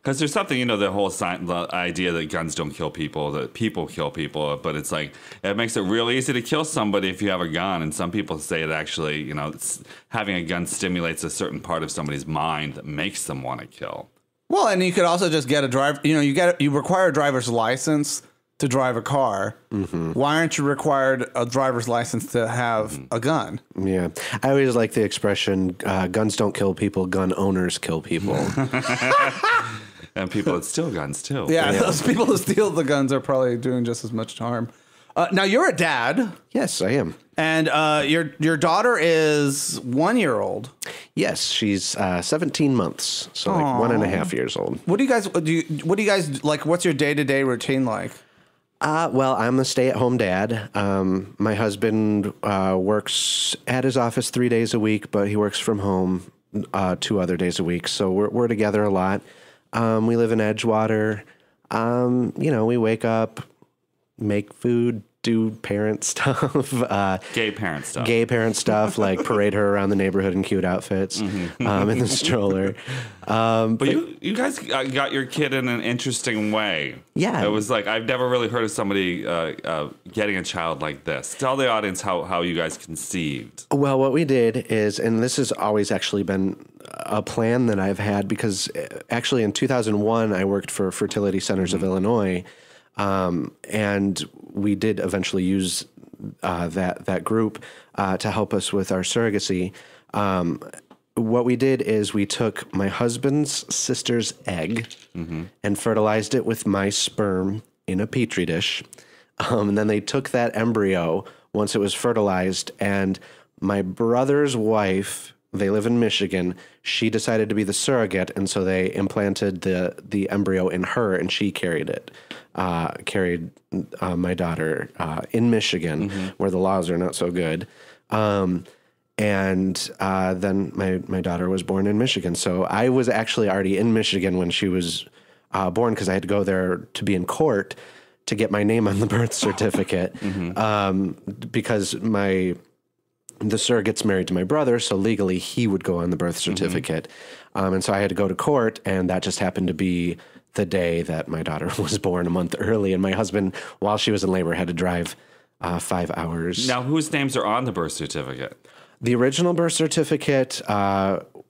Because there's something, the whole the idea that guns don't kill people, that people kill people, but it's like, it makes it real easy to kill somebody if you have a gun. And some people say it actually, having a gun stimulates a certain part of somebody's mind that makes them want to kill.
Well, and you could also just get a driver, you require a driver's license to drive a car. Mm-hmm. Why aren't you required a driver's license to have a gun?
Yeah. I always like the expression, guns don't kill people, gun owners kill people.
And people that steal guns, too.
Yeah, those people who steal the guns are probably doing just as much harm. Now, you're a dad.
Yes, I am.
And your daughter is 1 year old.
Yes, she's 17 months, so like 1.5 years old.
What do you guys like? What's your day-to-day routine like?
Well, I'm a stay-at-home dad. My husband works at his office 3 days a week, but he works from home 2 other days a week. So we're together a lot. We live in Edgewater. We wake up, make food, do parent stuff.
Gay parent stuff.
Gay parent stuff, like parade her around the neighborhood in cute outfits in the stroller.
But you guys got your kid in an interesting way.
Yeah.
It was like, I've never really heard of somebody getting a child like this. Tell the audience how you guys conceived.
Well, what we did is, and this has always actually been a plan that I've had, because actually in 2001, I worked for Fertility Centers of Illinois. And we did eventually use that group to help us with our surrogacy. What we did is we took my husband's sister's egg and fertilized it with my sperm in a petri dish. And then they took that embryo once it was fertilized, and my brother's wife, they live in Michigan, she decided to be the surrogate, and so they implanted the embryo in her, and she carried it. Carried my daughter in Michigan, where the laws are not so good. And then my daughter was born in Michigan. So I was actually already in Michigan when she was born, because I had to go there to be in court to get my name on the birth certificate, because the surrogate's married to my brother, so legally he would go on the birth certificate. And so I had to go to court, and that just happened to be the day that my daughter was born, a month early. And my husband, while she was in labor, had to drive 5 hours.
Now, whose names are on the birth certificate?
The original birth certificate,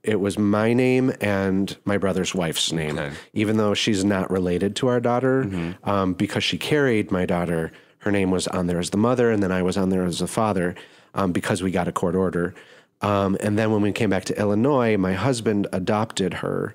it was my name and my brother's wife's name, even though she's not related to our daughter. Because she carried my daughter, her name was on there as the mother, and then I was on there as the father, because we got a court order. And then when we came back to Illinois, my husband adopted her,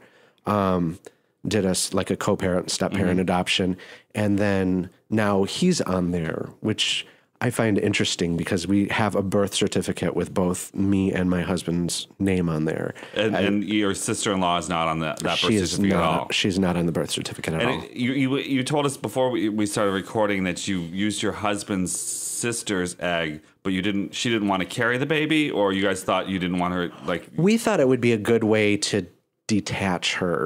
did us like a co-parent, step-parent adoption. And then now he's on there, which I find interesting, because we have a birth certificate with both me and my husband's name on there.
And your sister-in-law is not on that birth certificate at all?
She's not on the birth certificate at all.
You told us before we started recording that you used your husband's sister's egg, but she didn't want to carry the baby, or you guys thought you didn't want her, like...
We thought it would be a good way to detach her,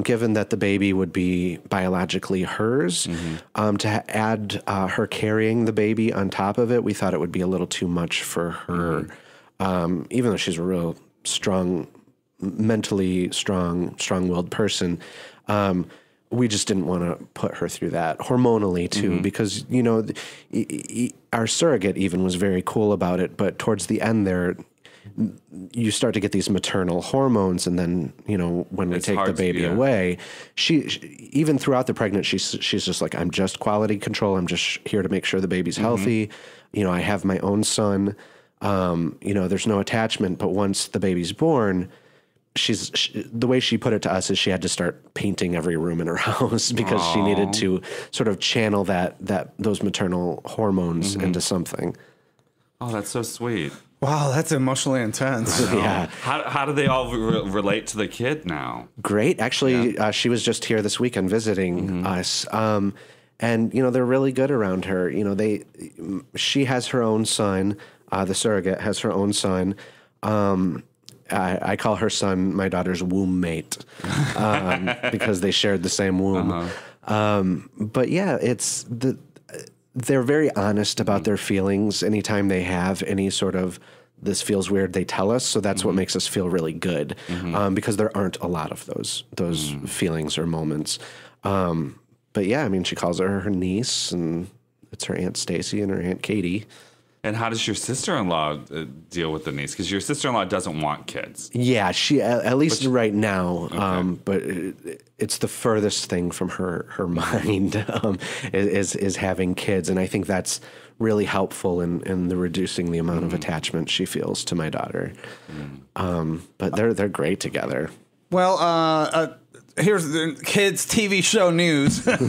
given that the baby would be biologically hers. To add her carrying the baby on top of it, we thought it would be a little too much for her, even though she's a real strong, mentally strong-willed person. We just didn't want to put her through that hormonally too, because, our surrogate even was very cool about it, but towards the end there, you start to get these maternal hormones, and then when we take the baby away, she even throughout the pregnancy, she's just like, I'm just quality control. I'm just here to make sure the baby's healthy. I have my own son. There's no attachment, but once the baby's born, the way she put it to us is she had to start painting every room in her house, because she needed to sort of channel those maternal hormones into something.
Oh, that's so sweet.
Wow, that's emotionally intense.
Yeah.
How do they all relate to the kid now?
Great. Actually, she was just here this weekend visiting us. And, they're really good around her. She has her own son. The surrogate has her own son. I call her son my daughter's womb mate, because they shared the same womb. But yeah, they're very honest about their feelings anytime they have any sort of this feels weird, they tell us. So that's what makes us feel really good, because there aren't a lot of those feelings or moments. But yeah, I mean, she calls her niece, and it's her Aunt Stacy and her Aunt Katie.
And how does your sister-in-law deal with the niece? Because your sister-in-law doesn't want kids.
Yeah, she at least right now. Okay. But it's the furthest thing from her mind is having kids, and I think that's really helpful in the reducing the amount of attachment she feels to my daughter. But they're great together.
Well, here's the kids' TV show news. But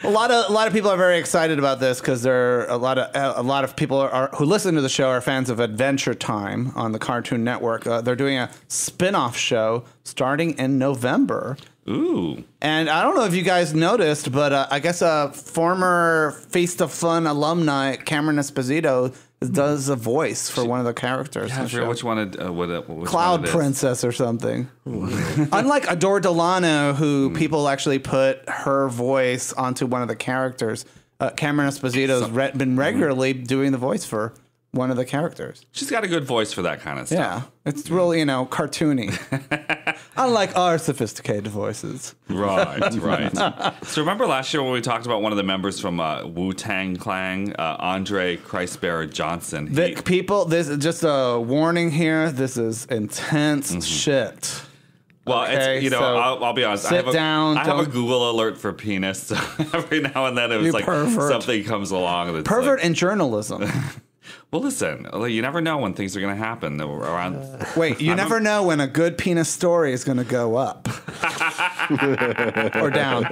a lot of people are very excited about this because there are a lot of people who listen to the show are fans of Adventure Time on the Cartoon Network. They're doing a spin-off show starting in November.
Ooh.
And I don't know if you guys noticed, but I guess a former Feast of Fun alumni, Cameron Esposito, does a voice for one of the characters.
Yeah, I forget which one. Which
Cloud
one
Princess or something. Unlike Adore Delano, who people actually put her voice onto one of the characters, Cameron Esposito's been regularly doing the voice for one of the characters.
She's got a good voice for that kind of stuff.
Yeah, it's really, cartoony. Unlike our sophisticated voices.
Right. So remember last year when we talked about one of the members from Wu-Tang Clan, Andre Christbearer Johnson?
This is just a warning here. This is intense shit.
Well,
okay,
it's, I'll be honest. I have a Google alert for penis. So every now and then it's like pervert. Something comes along. That's
pervert in journalism.
Well, listen, you never know when things are going to happen around.
Wait, you never know when a good penis story is going to go up or down.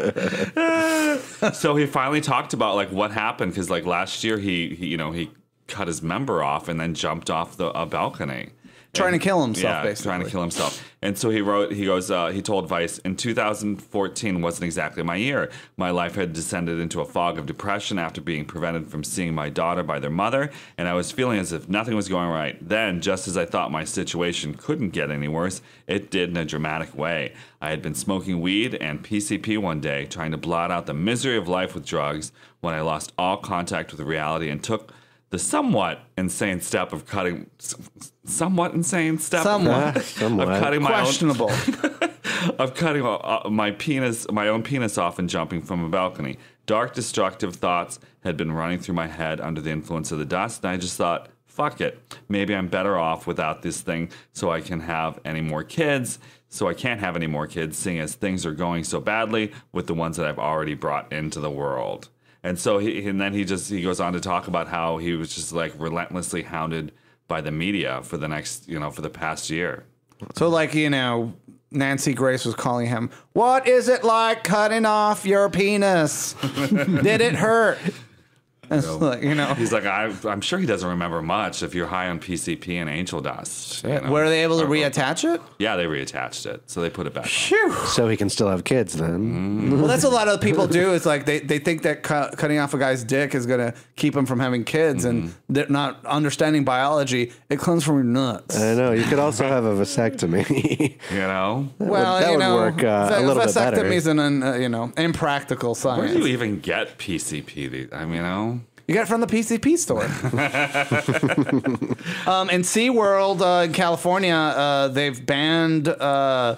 So he finally talked about what happened because last year he cut his member off and then jumped off a balcony.
Trying to kill himself, basically.
Trying to kill himself. And so he told Vice, in 2014 wasn't exactly my year. My life had descended into a fog of depression after being prevented from seeing my daughter by their mother, and I was feeling as if nothing was going right. Then, just as I thought my situation couldn't get any worse, it did in a dramatic way. I had been smoking weed and PCP one day, trying to blot out the misery of life with drugs, when I lost all contact with reality and took the somewhat insane step of cutting my
questionable
of cutting my own penis off and jumping from a balcony. Dark, destructive thoughts had been running through my head under the influence of the dust, and I just thought, fuck it. Maybe I'm better off without this thing so I can have any more kids. So I can't have any more kids, seeing as things are going so badly with the ones that I've already brought into the world. And so he goes on to talk about how he was just relentlessly hounded by the media for the past year.
So Nancy Grace was calling him, "What is it like cutting off your penis? Did it hurt?"
He's like, I'm sure he doesn't remember much if you're high on PCP and angel dust.
Were they able to reattach it?
Yeah, they reattached it. So they put it back
on.
So he can still have kids then.
Well, that's what a lot of people do. It's they think that cutting off a guy's dick is going to keep him from having kids, and they're not understanding biology. It comes from your nuts.
I know. You could also have a vasectomy.
Well,
that would work a little bit better.
Vasectomy is an impractical science.
Where do you even get PCP?
You get it from the PCP store. In SeaWorld in California, they've banned, the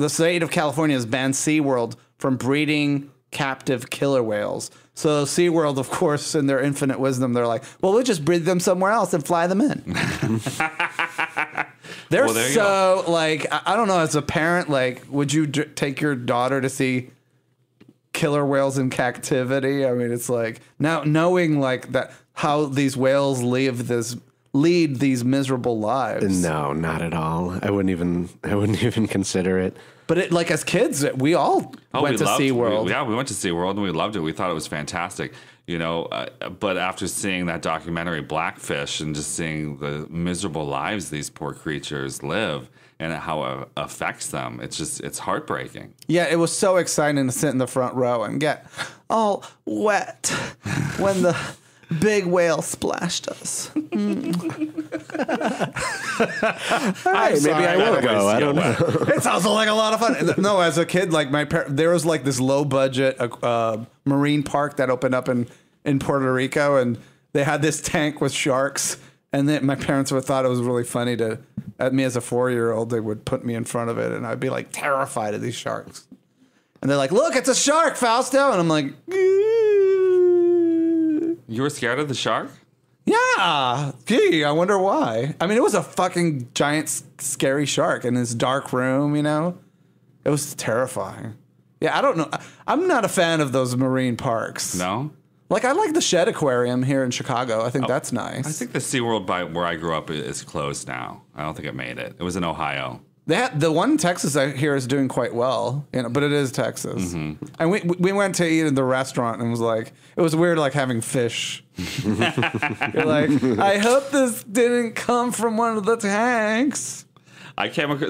state of California has banned SeaWorld from breeding captive killer whales. So SeaWorld, of course, in their infinite wisdom, they're like, well, we'll just breed them somewhere else and fly them in. They're I don't know, as a parent, would you take your daughter to see killer whales in captivity? I mean, it's now knowing that how these whales lead these miserable lives.
No, not at all. I wouldn't even consider it.
But as kids, we all went to SeaWorld.
We went to SeaWorld and we loved it. We thought it was fantastic. But after seeing that documentary Blackfish and just seeing the miserable lives these poor creatures live and how it affects them, it's heartbreaking.
Yeah, it was so exciting to sit in the front row and get all wet when the big whale splashed us. All right,
maybe I will go. I don't know.
It sounds like a lot of fun. No, as a kid, there was this low budget marine park that opened up in Puerto Rico, and they had this tank with sharks. And then my parents would thought it was really funny at me as a 4-year-old, they would put me in front of it and I'd be like terrified of these sharks. And they're like, look, it's a shark, Fausto. And I'm like,
You were scared of the shark?
yeah. Gee, I wonder why. I mean, it was a fucking giant, scary shark in this dark room, you know? It was terrifying. Yeah, I don't know. I'm not a fan of those marine parks.
No?
Like, I like the Shed Aquarium here in Chicago. I think that's nice.
I think the SeaWorld by where I grew up is closed now. I don't think it made it. It was in Ohio.
The one in Texas I hear is doing quite well, you know, but it is Texas. Mm-hmm. And we went to eat in the restaurant and it was weird like having fish. You're like, I hope this didn't come from one of the tanks.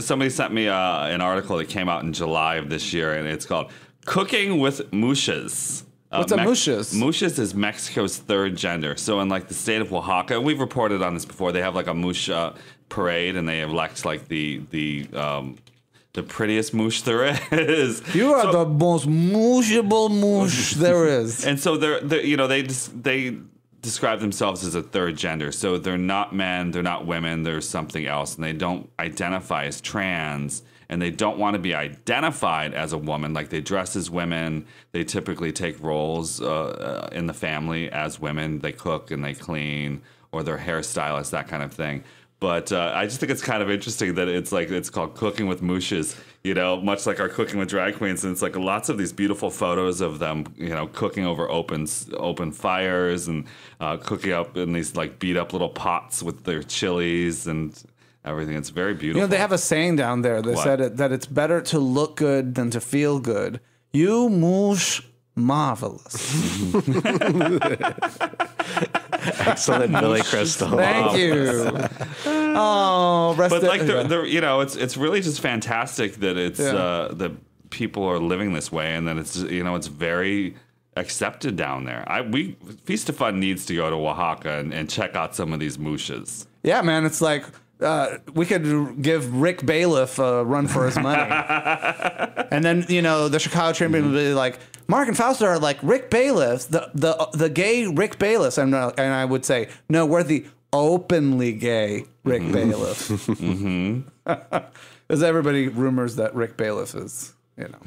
Somebody sent me an article that came out in July of this year, and it's called "Cooking with Mushas."
What's a mushas?
Mushas is Mexico's third gender. So in like the state of Oaxaca, we've reported on this before. They have like a musha parade, and they elect like the prettiest moosh there is.
You are the most mooshable moosh there is.
And so they describe themselves as a third gender. So they're not men, they're not women, they're something else, and they don't identify as trans. And they don't want to be identified as a woman. Like, they dress as women. They typically take roles in the family as women. They cook and they clean, or they're hairstylists, that kind of thing. But I just think it's kind of interesting that it's called Cooking with Mooshes, you know, much like our Cooking with Drag Queens. And it's like lots of these beautiful photos of them, you know, cooking over open fires and cooking up in these like beat up little pots with their chilies and everything. It's very beautiful.
You know, they have a saying down there. They said that it's better to look good than to feel good. You moosh marvelous.
Excellent, Billy Crystal.
Thank you. Oh,
but like they're you know, it's really just fantastic that it's that people are living this way, and that it's, you know, it's very accepted down there. Feast of Fun needs to go to Oaxaca and check out some of these mooshes.
Yeah, man, it's like we could give Rick Bailiff a run for his money. And then, you know, the Chicago Tribune would be like, Mark and Fausto are like Rick Bailiffs, the gay Rick Bailiffs. And I would say, no, we're the openly gay Rick Bailiff. Because everybody rumors that Rick Bailiff is, you know,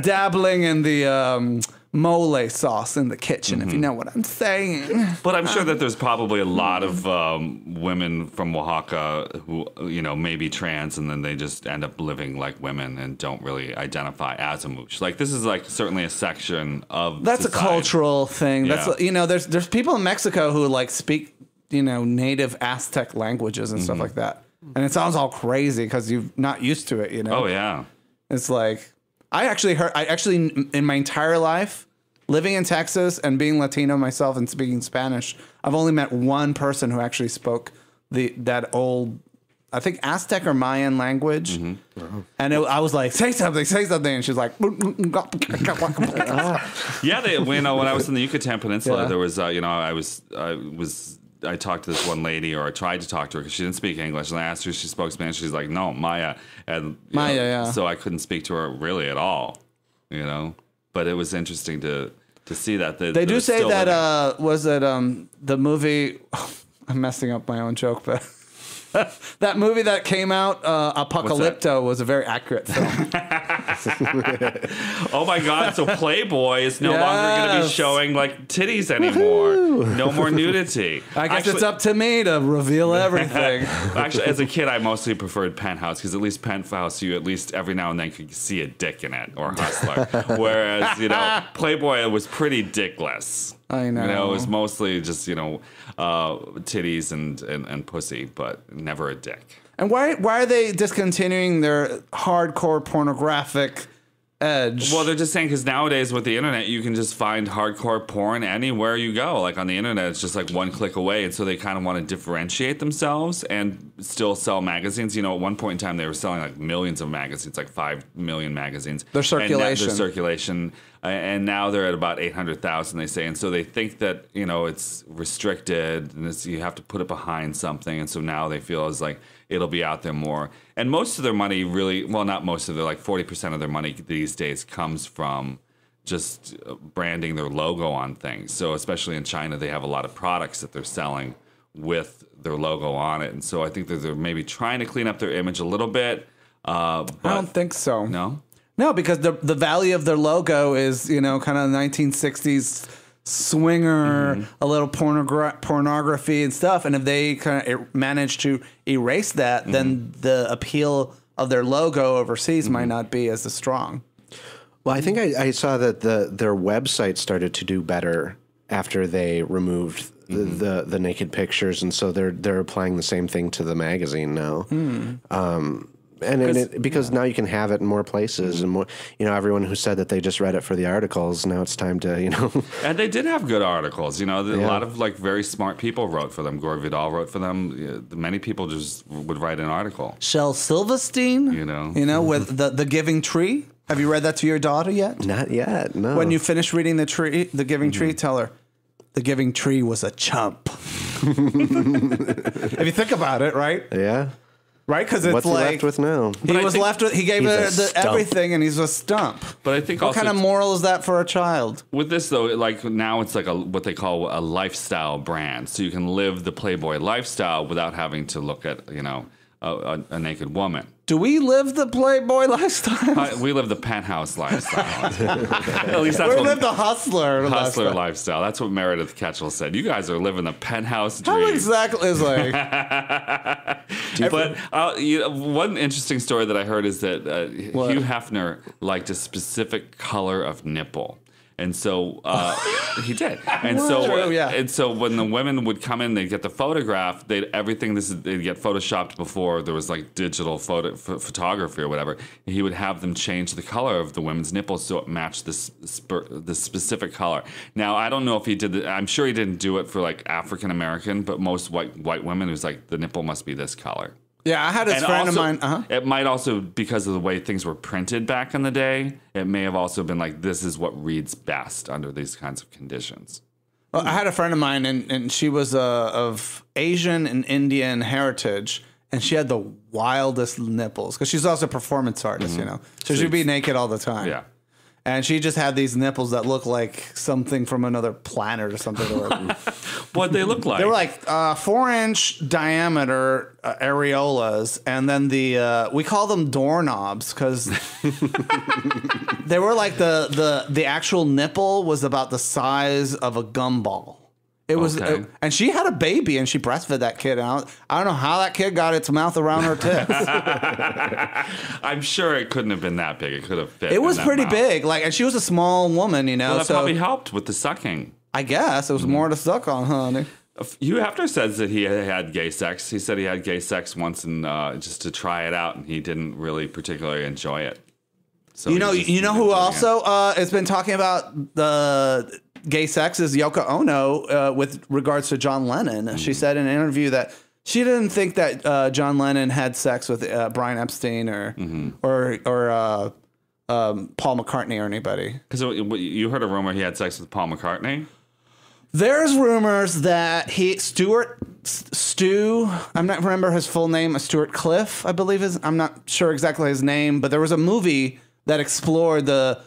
dabbling in the mole sauce in the kitchen, if you know what I'm saying.
But I'm sure that there's probably a lot of women from Oaxaca who, you know, may be trans, and then they just end up living like women and don't really identify as a moosh. Like, this is like certainly a section of society.
A cultural thing.
Yeah.
That's, you know, there's people in Mexico who like speak, you know, native Aztec languages and stuff like that. And it sounds all crazy because you're not used to it, you know?
Oh, yeah.
It's like, I actually in my entire life, living in Texas and being Latino myself and speaking Spanish, I've only met one person who actually spoke that old, I think, Aztec or Mayan language. And I was like, say something. And she's like,
yeah. When I was in the Yucatan Peninsula, there was, you know, I talked to this one lady, or I tried to talk to her because she didn't speak English, and I asked her if she spoke Spanish. She's like, no, Maya. And
Maya,
so I couldn't speak to her really at all, you know. But it was interesting to see that.
They do say that, was it the movie, I'm messing up my own joke, but that movie that came out, Apocalypto, was a very accurate film.
Oh my God. So Playboy is no longer going to be showing like titties anymore. No more nudity.
I guess it's up to me to reveal everything.
Actually, as a kid, I mostly preferred Penthouse, because at least Penthouse, you at least every now and then could see a dick in it, or Hustler. Whereas, you know, Playboy was pretty dickless.
I know.
You know, it was mostly just, you know, titties and pussy, but never a dick.
And why are they discontinuing their hardcore pornographic edge?
Well, they're just saying because nowadays with the internet, you can just find hardcore porn anywhere you go. Like on the internet, it's just like one click away. And so they kind of want to differentiate themselves and still sell magazines. You know, at one point in time, they were selling like millions of magazines, like 5 million magazines.
Their
circulation. And now they're at about 800,000, they say. And so they think that, you know, it's restricted and you have to put it behind something. And so now they feel as like it'll be out there more. And most of their money really, well, not most of their, like 40% of their money these days comes from just branding their logo on things. So especially in China, they have a lot of products that they're selling with their logo on it. And so I think that they're maybe trying to clean up their image a little bit. But
I don't think so.
No?
No, because the value of their logo is, kind of 1960s swinger, a little pornography and stuff. And if they kind of manage to erase that, then the appeal of their logo overseas might not be as strong.
Well, I think I saw that their website started to do better after they removed the naked pictures, and so they're applying the same thing to the magazine now. Because now you can have it in more places, and more, everyone who said that they just read it for the articles, now it's time to,
And they did have good articles. A lot of very smart people wrote for them. Gore Vidal wrote for them. Many people just would write an article.
Shel Silverstein, with the Giving Tree. Have you read that to your daughter yet?
Not yet. No.
When you finish reading the Giving Tree, tell her the Giving Tree was a chump. If you think about it, right?
Yeah.
Right, because it's
what's he left with now?
He gave her everything, and he's a stump.
But I think
what kind of moral is that for a child?
With this though, now it's like what they call a lifestyle brand, so you can live the Playboy lifestyle without having to look at a naked woman.
Do we live the Playboy lifestyle?
We live the penthouse lifestyle. At least that's
we live the hustler
lifestyle. That's what Meredith Ketchel said. You guys are living the penthouse dream.
How exactly is like?
But one interesting story that I heard is that Hugh Hefner liked a specific color of nipple. And so he did. And so when the women would come in, they'd get the photograph. They'd get photoshopped before there was digital photography or whatever. And he would have them change the color of the women's nipples so it matched the specific color. Now I don't know if he did. I'm sure he didn't do it for African American, but most white women, it was the nipple must be this color.
Yeah, I had a friend of mine.
It might also, because of the way things were printed back in the day, it may have also been this is what reads best under these kinds of conditions.
Well, I had a friend of mine, and she was of Asian and Indian heritage, and she had the wildest nipples because she's also a performance artist, So she'd be naked all the time.
Yeah.
And she just had these nipples that looked like something from another planet or something.
What'd they look like?
They were 4-inch diameter areolas, and then we call them doorknobs because they were the actual nipple was about the size of a gumball. It was, and she had a baby, and she breastfed that kid out. I don't know how that kid got its mouth around her tits.
I'm sure it couldn't have been that big. It could have fit.
It was pretty big, and she was a small woman,
Well, that probably helped with the sucking.
I guess it was more to suck on, honey.
Hugh Hefner says that he had gay sex. He said he had gay sex once and just to try it out, and he didn't really particularly enjoy it. So you know who also has been talking about the gay sex is Yoko Ono with regards to John Lennon. She said in an interview that she didn't think that John Lennon had sex with Brian Epstein or Paul McCartney or anybody. Because you heard a rumor he had sex with Paul McCartney?
There's rumors that Stu, I'm not remember his full name, Stuart Cliff, I believe I'm not sure exactly his name, but there was a movie that explored the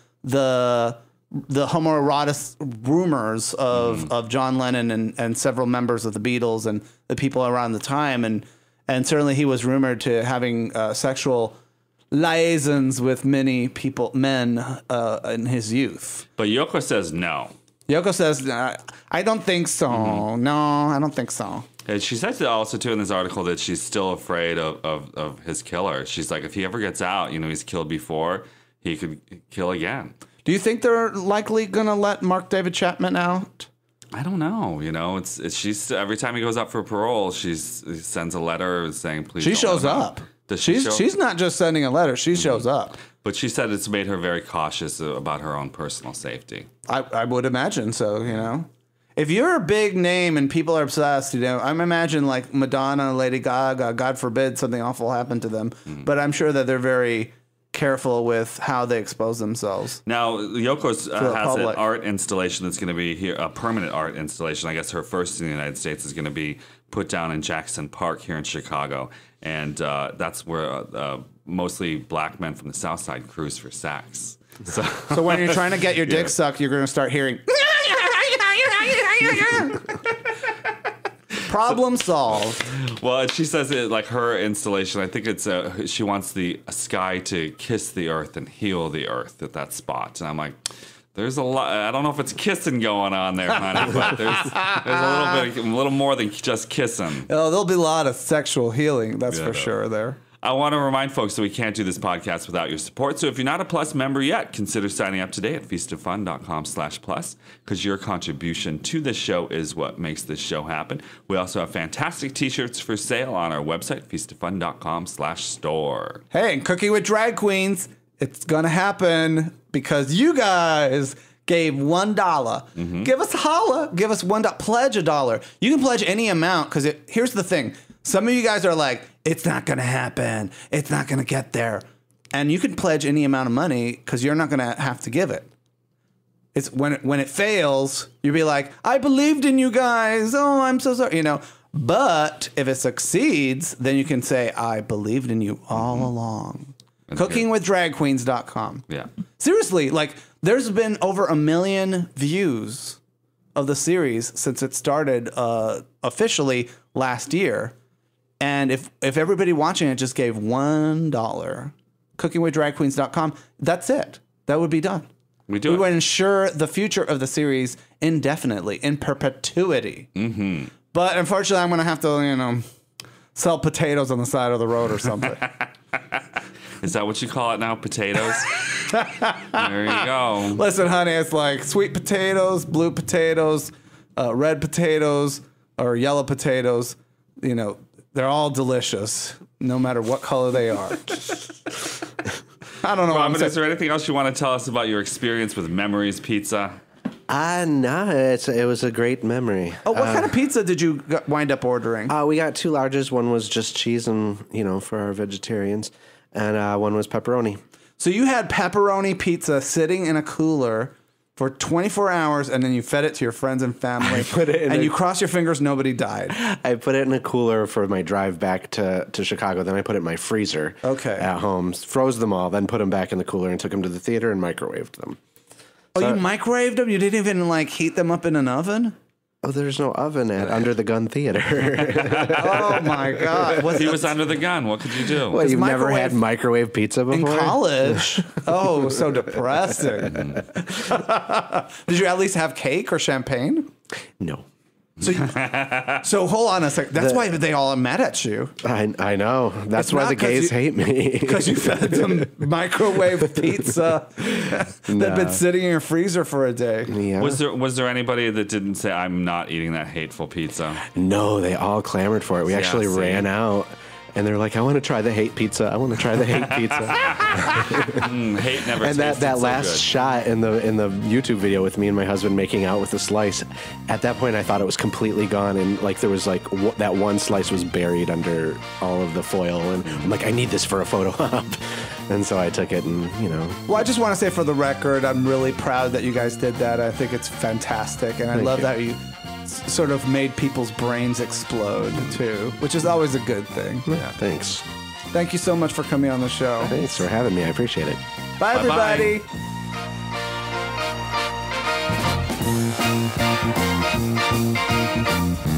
homoerotic rumors of John Lennon and several members of the Beatles and the people around the time. And certainly he was rumored to having sexual liaisons with many men in his youth.
But Yoko says no.
Yoko says, I don't think so. No, I don't think so.
And she says also, too, in this article that she's still afraid of his killer. She's like, if he ever gets out, he's killed before, he could kill again.
Do you think they're likely going to let Mark David Chapman out?
I don't know. She's every time he goes up for parole, she sends a letter saying, please
she
don't
shows
let him
up.
out. Does she show?
She's not just sending a letter. She shows up.
But she said it's made her very cautious about her own personal safety.
I would imagine so, If you're a big name and people are obsessed, I'm imagining like Madonna, Lady Gaga, God forbid something awful happened to them. But I'm sure that they're very careful with how they expose themselves.
Now, Yoko has an art installation that's going to be here, a permanent art installation. I guess her first in the United States is going to be put down in Jackson Park here in Chicago. And that's where mostly black men from the South Side cruise for sex.
So when you're trying to get your dick sucked, you're going to start hearing... Problem solved.
Well, she says it like her installation. I think it's she wants the sky to kiss the earth and heal the earth at that spot. And I'm like, there's a lot. I don't know if it's kissing going on there, honey, but there's a little more than just kissing.
Oh, there'll be a lot of sexual healing. That's for sure there.
I want to remind folks that we can't do this podcast without your support. So if you're not a Plus member yet, consider signing up today at feastoffun.com/plus, because your contribution to this show is what makes this show happen. We also have fantastic t-shirts for sale on our website, feastoffun.com/store.
Hey, and Cooking with Drag Queens, it's going to happen because you guys gave $1. Mm-hmm. Give us a holla. Give us $1. Pledge $1. You can pledge any amount because here's the thing. Some of you guys are like, it's not going to happen. It's not going to get there. And you can pledge any amount of money because you're not going to have to give it. It's when it fails, you'll be like, I believed in you guys. Oh, I'm so sorry. But if it succeeds, then you can say, I believed in you all along. CookingWithDragQueens.com.
Yeah.
Seriously, like there's been over 1 million views of the series since it started officially last year. And if everybody watching it just gave $1, CookingWithDragQueens.com, that's it. That would be done. We would ensure the future of the series indefinitely, in perpetuity. Mm-hmm. But unfortunately, I'm going to have to, sell potatoes on the side of the road or something.
Is that what you call it now? Potatoes? There you go.
Listen, honey, it's like sweet potatoes, blue potatoes, red potatoes, or yellow potatoes. They're all delicious, no matter what color they are. I don't know.
Robin, is there anything else you want to tell us about your experience with Memories Pizza?
No, it was a great memory.
Oh, what kind of pizza did you wind up ordering?
We got 2 larges. One was just cheese and, for our vegetarians. And one was pepperoni.
So you had pepperoni pizza sitting in a cooler for 24 hours, and then you fed it to your friends and family. You cross your fingers, nobody died.
I put it in a cooler for my drive back to Chicago. Then I put it in my freezer at home, froze them all, then put them back in the cooler and took them to the theater and microwaved them.
Oh, you microwaved them? You didn't even, heat them up in an oven?
Oh, there's no oven at Under the Gun Theater.
Oh, my God.
He was under the gun. What could you do?
Well, you've never had microwave pizza before?
In college? Oh, so depressing. Did you at least have cake or champagne?
No.
So hold on a second. That's why they all mad at you.
I know. That's why the gays hate me.
Because you fed them microwave pizza that'd been sitting in your freezer for a day.
Yeah.
Was there anybody that didn't say, I'm not eating that hateful pizza?
No, they all clamored for it. We actually ran out. And they're like, I want to try the hate pizza. I want to try the hate pizza.
Hate never tasted
And that last shot in the YouTube video with me and my husband making out with the slice, at that point I thought it was completely gone. And there was that one slice was buried under all of the foil. And I'm like, I need this for a photo op. And so I took it and,
Well, I just want to say for the record, I'm really proud that you guys did that. I think it's fantastic. And I love that you sort of made people's brains explode too, which is always a good thing.
Yeah, thanks.
Thank you so much for coming on the show.
Thanks for having me. I appreciate it.
Bye, everybody.
Bye-bye.